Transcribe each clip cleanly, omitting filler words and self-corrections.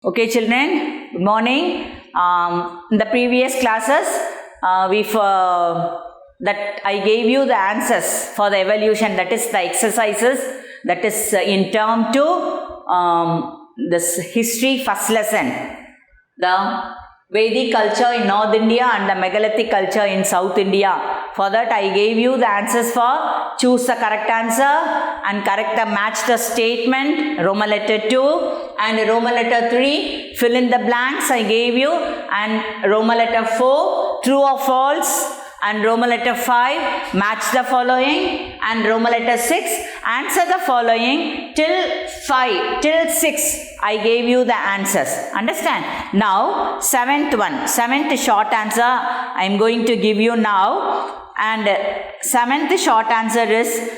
Okay, children, good morning. In the previous classes, that I gave you the answers for the evolution, that is the exercises, that is in term to this history first lesson, the Vedic culture in North India and the megalithic culture in South India. For that, I gave you the answers for choose the correct answer and correct the match the statement, Roman letter 2 and Roman letter 3, fill in the blanks I gave you, and Roman letter 4, true or false, and Roman letter 5, match the following, and Roman letter 6, answer the following till 6. I gave you the answers. Understand? Now, seventh short answer I am going to give you now. And seventh short answer is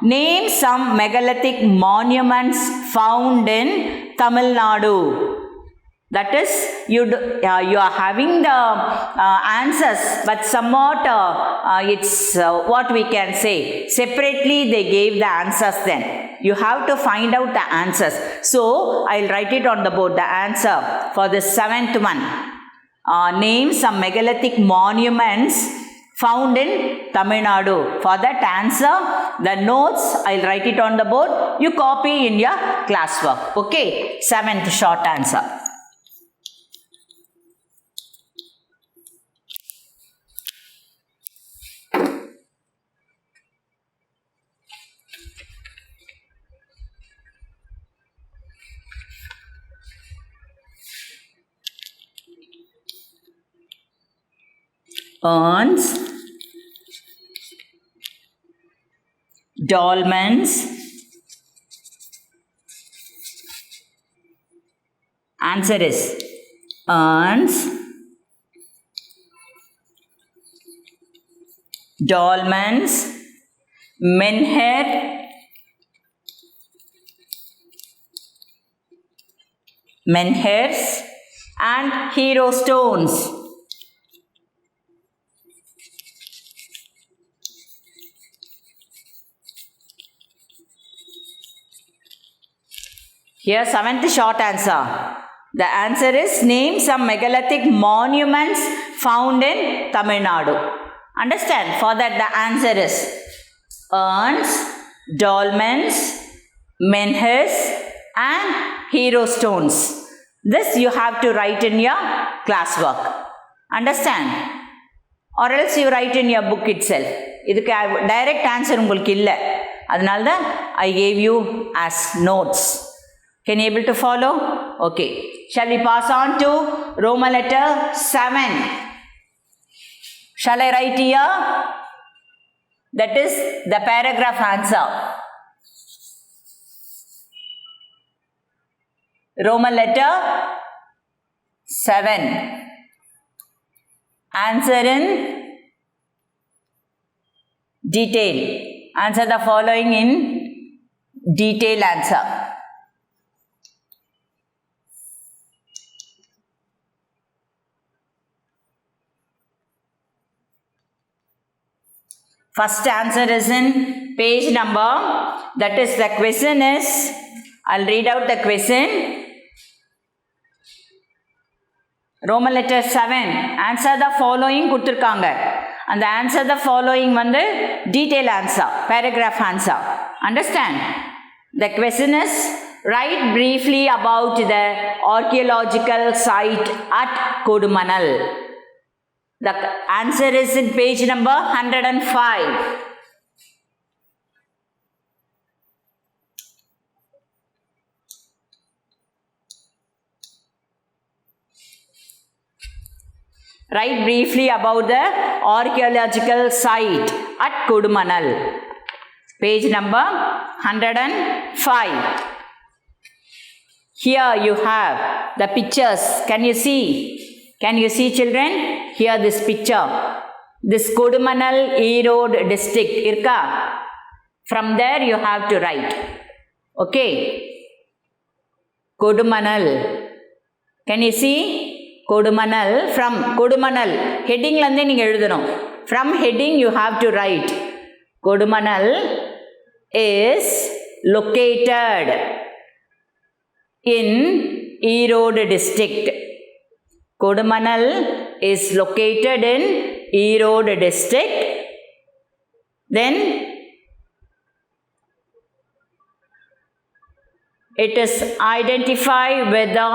name some megalithic monuments found in Tamil Nadu. That is, you are having the answers, but somewhat it's what we can say. Separately, they gave the answers then. You have to find out the answers. So, I'll write it on the board, the answer for the seventh one. Name some megalithic monuments found in Tamil Nadu. For that answer, the notes, I'll write it on the board. You copy in your classwork. Okay, seventh short answer. Urns, dolmens, answer is urns, dolmens, menhir, menhirs, and hero stones. Here, seventh short answer. The answer is name some megalithic monuments found in Tamil Nadu. Understand? For that, the answer is urns, dolmens, menhirs, and hero stones. This you have to write in your classwork. Understand? Or else you write in your book itself. இதுக்கு direct answer உங்களுக்கு இல்லை. அதனால தான் I gave you as notes. Can you able to follow? Okay. Shall we pass on to Roman letter 7? Shall I write here? That is the paragraph answer. Roman letter 7. Answer in detail. Answer the following in detail answer. First answer is in page number, that is the question is, I'll read out the question. Roman letter 7, answer the following கொடுத்திருக்காங்க. And the answer the following வந்து detail answer, paragraph answer. Understand? The question is, write briefly about the archaeological site at Kodumanal. The answer is in page number 105. Write briefly about the archaeological site at Kodumanal. Page number 105. Here you have the pictures. Can you see? Can you see, children? Here this picture. This Kodumanal Erode district. Irka. From there you have to write. Okay. Kodumanal. Can you see? Kodumanal. From Kodumanal. Heading lande neenga eludhanum. From heading you have to write. Kodumanal is located in Erode district. Kodumanal is located in Erode district. Then it is identified with the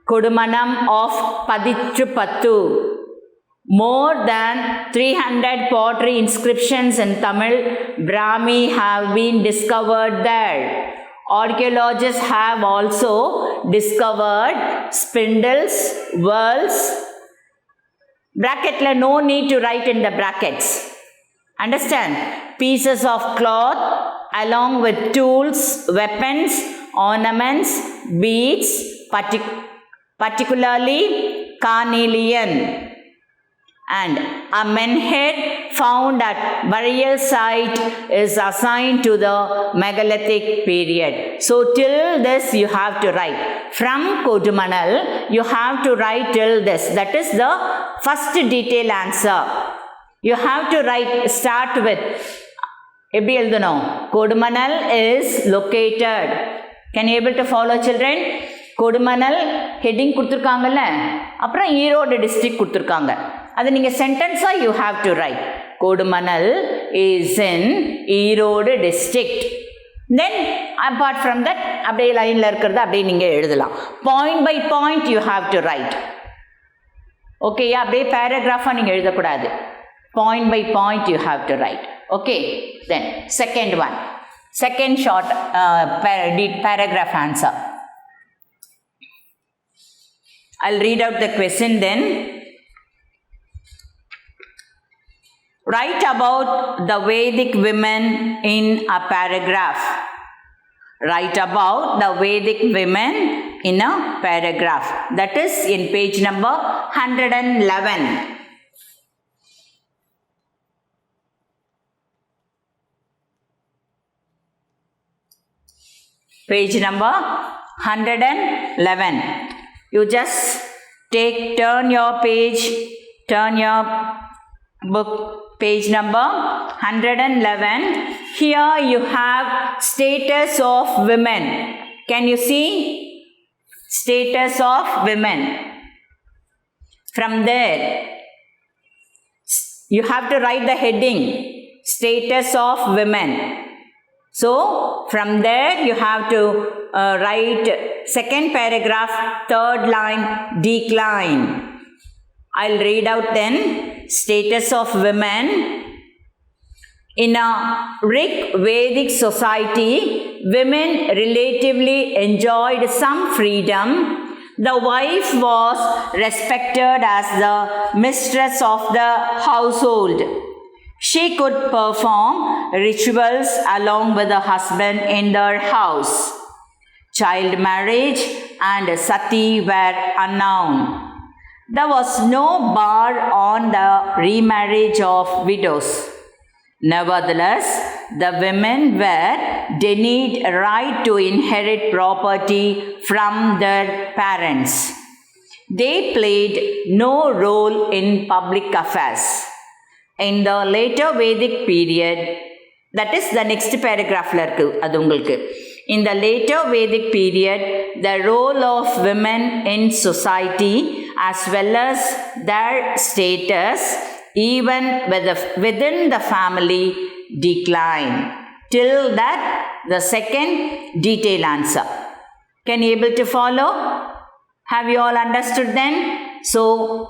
Kodumanam of Paditrupattu. More than 300 pottery inscriptions in Tamil Brahmi have been discovered there. Archaeologists have also discovered spindles, whorls. Bracketla, no need to write in the brackets. Understand? Pieces of cloth along with tools, weapons, ornaments, beads, particularly carnelian. And a menhead found at burial site is assigned to the megalithic period. So till this you have to write. From Kodumanal you have to write till this. That is the first detailed answer. You have to write, start with எப்படி எழுதணும்? Kodumanal is located. Can you able to follow children? Kodumanal heading கொடுத்துருக்காங்கல்ல, அப்புறம் Erode district கொடுத்துருக்காங்க. அது நீங்கள் சென்டென்ஸாக you have to write. Kodumanal is in Erode district. Then apart from that அப்படியே லைனில் இருக்கிறத அப்படியே நீங்கள் எழுதலாம். Point by point you have to write. Okay, அப்படியே பேராகிராஃபாக நீங்கள் எழுதக்கூடாது. Point by point you have to write. Okay, then second one, second short paragraph answer. I'll read out the question then. Write about the Vedic women in a paragraph. Write about the Vedic women in a paragraph. That is in page number 111. Page number 111. You just turn your page, turn your book, page number 111. Here you have status of women. Can you see? Status of women. From there, you have to write the heading, status of women. So, from there you have to write second paragraph, third line, decline. I'll read out then. Status of women. In a Rig Vedic society, women relatively enjoyed some freedom. The wife was respected as the mistress of the household. She could perform rituals along with her husband in their house. Child marriage and sati were unknown. There was no bar on the remarriage of widows. Nevertheless, the women were denied right to inherit property from their parents. They played no role in public affairs. In the later Vedic period, that is the next paragraph la irukku adu ungalku. In the later Vedic period, the role of women in society as well as their status even within the family declined. Till that, the second detailed answer. Can you able to follow? Have you all understood then? So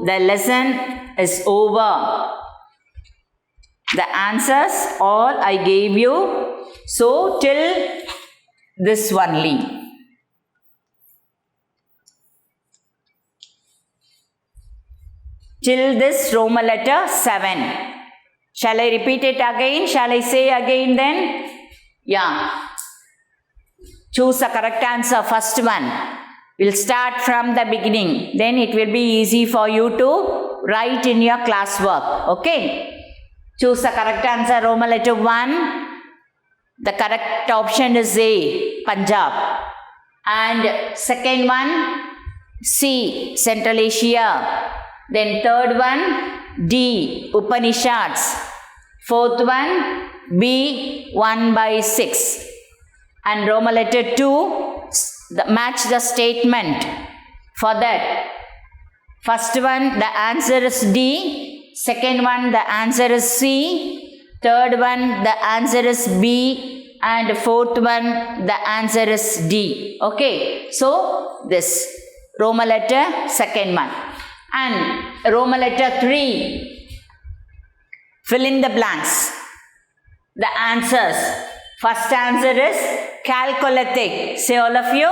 the lesson is over. The answers all I gave you. So till this only. Till this Roman letter 7. Shall I repeat it again? Shall I say again then? Yeah. Choose a correct answer. First one. We'll start from the beginning. Then it will be easy for you to write in your classwork. Okay. Choose the correct answer. Roman letter 1. The correct option is A, Punjab. And second one, C, Central Asia. Then third one, D, Upanishads. Fourth one, B, 1/6. And Roman letter 2, match the statement. For that, first one, the answer is D. Second one, the answer is C. Third one, the answer is B. And fourth one, the answer is D. Okay. So, this Roman letter, second one. And Roman letter 3. Fill in the blanks. The answers. First answer is chalcolithic. Say all of you.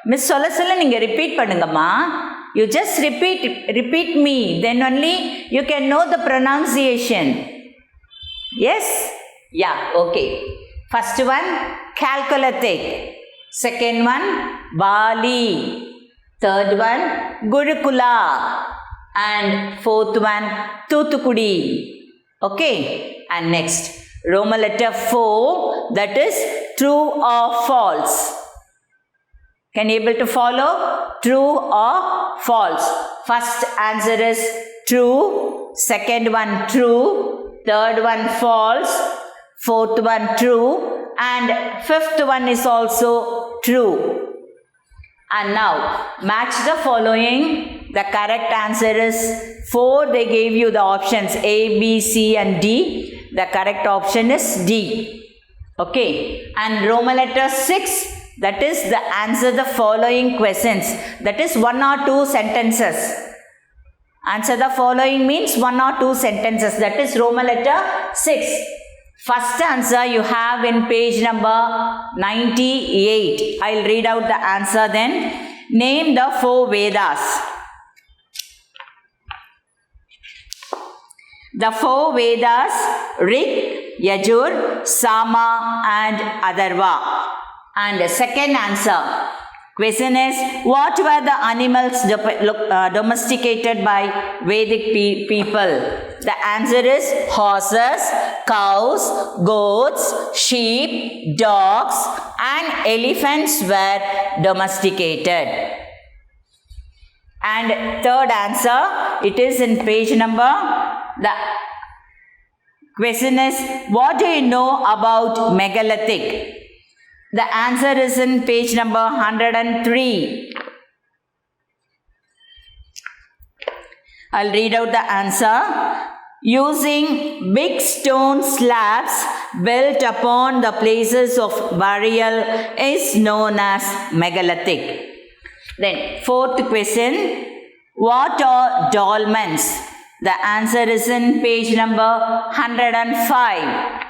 Miss solla neenga repeat pannungamma. You just repeat me. Then only you can know the pronunciation. Yes? Yeah, okay. First one, chalcolithic. Second one, Bali. Third one, Gurukula. And fourth one, Thuthukudi. Okay. And next, Roman letter 4, that is true or false. Can you able to follow? True or false? First answer is true. Second one true. Third one false. Fourth one true. And fifth one is also true. And now match the following. The correct answer is 4. They gave you the options A, B, C and D. The correct option is D. Okay. And Roman letter 6. That is the answer the following questions. That is 1 or 2 sentences. Answer the following means 1 or 2 sentences. That is Roman letter 6. First answer you have in page number 98. I'll read out the answer then. Name the 4 Vedas. The 4 Vedas, Rig, Yajur, Sama and Atharva. And the second answer. Question is, what were the animals domesticated by Vedic people? The answer is horses, cows, goats, sheep, dogs and elephants were domesticated. And third answer, it is in page number. The question is, what do you know about megalithic? The answer is in page number 103. I'll read out the answer. Using big stone slabs built upon the places of burial is known as megalithic. Then fourth question. What are dolmens? The answer is in page number 105.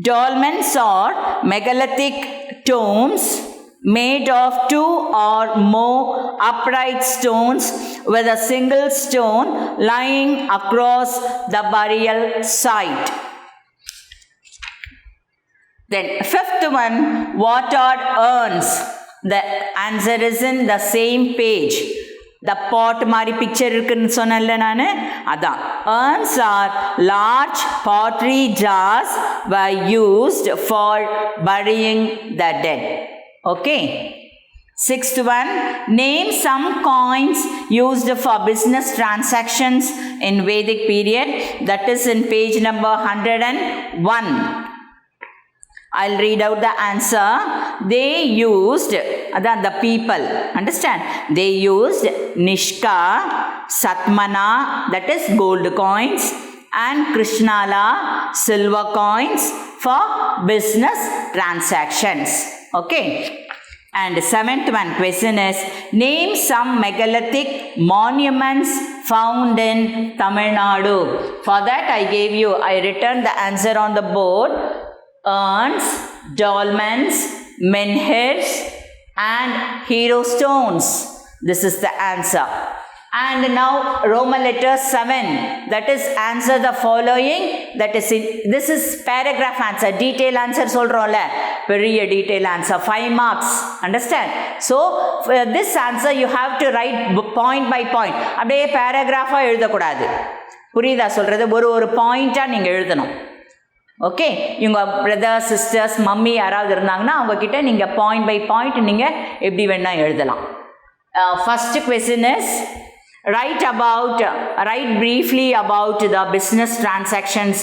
Dolmens are megalithic tombs made of 2 or more upright stones with a single stone lying across the burial site. Then fifth one, what are urns? The answer is in the same page. The pot mari picture irukku sonalla nanu adha. Urns are large pottery jars were used for burying the dead. Okay. Sixth one, name some coins used for business transactions in Vedic period. That is in page number 101. I'll read out the answer. They used, the people, understand? They used Nishka, Satmana, that is gold coins, and Krishnala, silver coins for business transactions. Okay. And seventh one question is, name some megalithic monuments found in Tamil Nadu. For that I gave you, I written the answer on the board. Urns, dolmens, menhirs and hero stones. This is the answer. And now Roman letter 7. That is answer the following. That is this is paragraph answer. Detail answer solrolla. Very detail answer. 5 marks. Understand? So for this answer you have to write point by point. அப்படியே paragraph-ஆ எழுதக்கூடாது. புரியுதா சொல்றது? ஒரு பாயிண்டா நீங்க எழுதணும். Okay, இவங்க brothers sisters mummy யாராவது இருந்தாங்கன்னா அவங்கக்கிட்ட நீங்கள் பாயிண்ட் பை பாயிண்ட் நீங்கள் எப்படி வேணால் எழுதலாம். First question is write briefly about the business transactions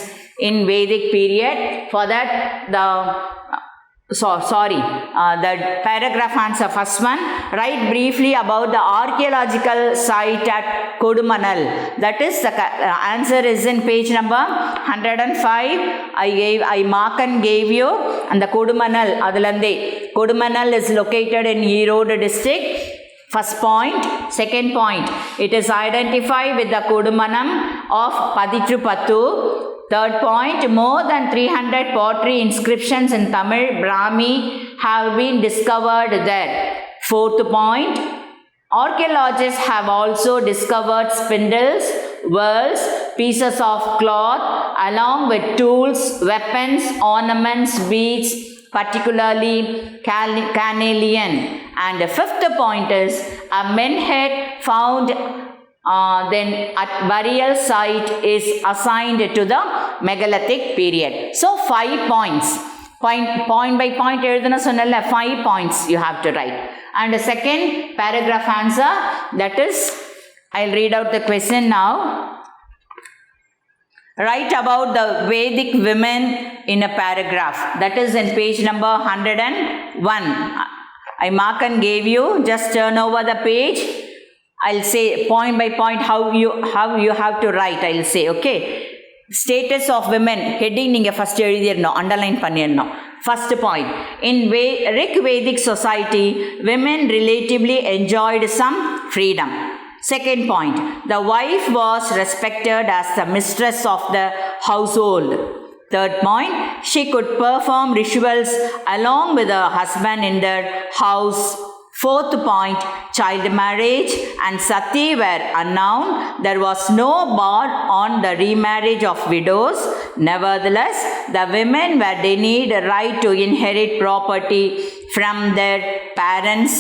in Vedic period. For that, the the paragraph answer, first one, write briefly about the archaeological site at Kodumanal. That is the answer is in page number 105. I mark and gave you, and the Kodumanal, adulande. Kodumanal is located in Erode district. First point. Second point, it is identified with the Kodumanam of Paditrupattu. Third point, more than 300 pottery inscriptions in Tamil Brahmi have been discovered there. Fourth point, archaeologists have also discovered spindles, whorls, pieces of cloth, along with tools, weapons, ornaments, beads, particularly carnelian. And the fifth point is a menhead found then at burial site is assigned to the megalithic period. So 5 points. Point by point எழுதுன சொன்னல 5 points you have to write. And the second paragraph answer, that is, I'll read out the question now. Write about the Vedic women in a paragraph. That is in page number 101. I mark and gave you. Just turn over the page. I'll say point by point how you have to write. I'll say, okay. Status of women. Heading ninga first எழுதிரணும், underline பண்ணிரணும். First point. In Rig Vedic society, women relatively enjoyed some freedom. Second point, the wife was respected as the mistress of the household. Third point, she could perform rituals along with her husband in their house. Fourth point, child marriage and sati were unknown. There was no bar on the remarriage of widows. Nevertheless, the women were denied the right to inherit property from their parents.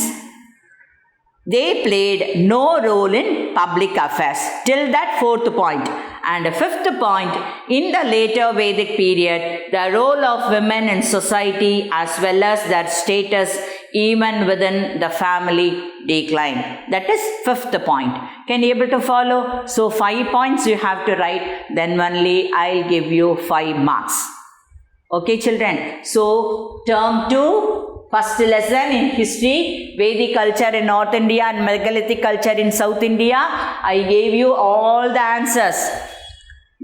They played no role in public affairs. Till that fourth point. And the fifth point, in the later Vedic period, the role of women in society as well as their status even within the family declined. That is fifth point. Can you able to follow? So 5 points you have to write, then only I'll give you 5 marks. Okay children, so term 2, first lesson in history, Vedic culture in North India and megalithic culture in South India. I gave you all the answers.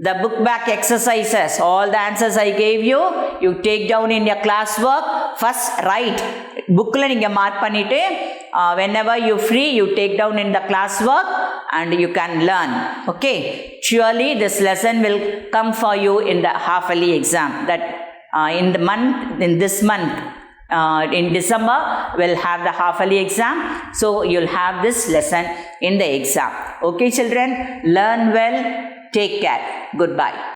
The book back exercises, all the answers I gave you, you take down in your classwork. First write. Bookla ninga mark pannite, whenever you free, you take down in the classwork and you can learn. Okay. Surely this lesson will come for you in the half-yearly exam. That in this month, in December, we'll have the half-yearly exam. So you'll have this lesson in the exam. Okay children, learn well. Take care. Goodbye.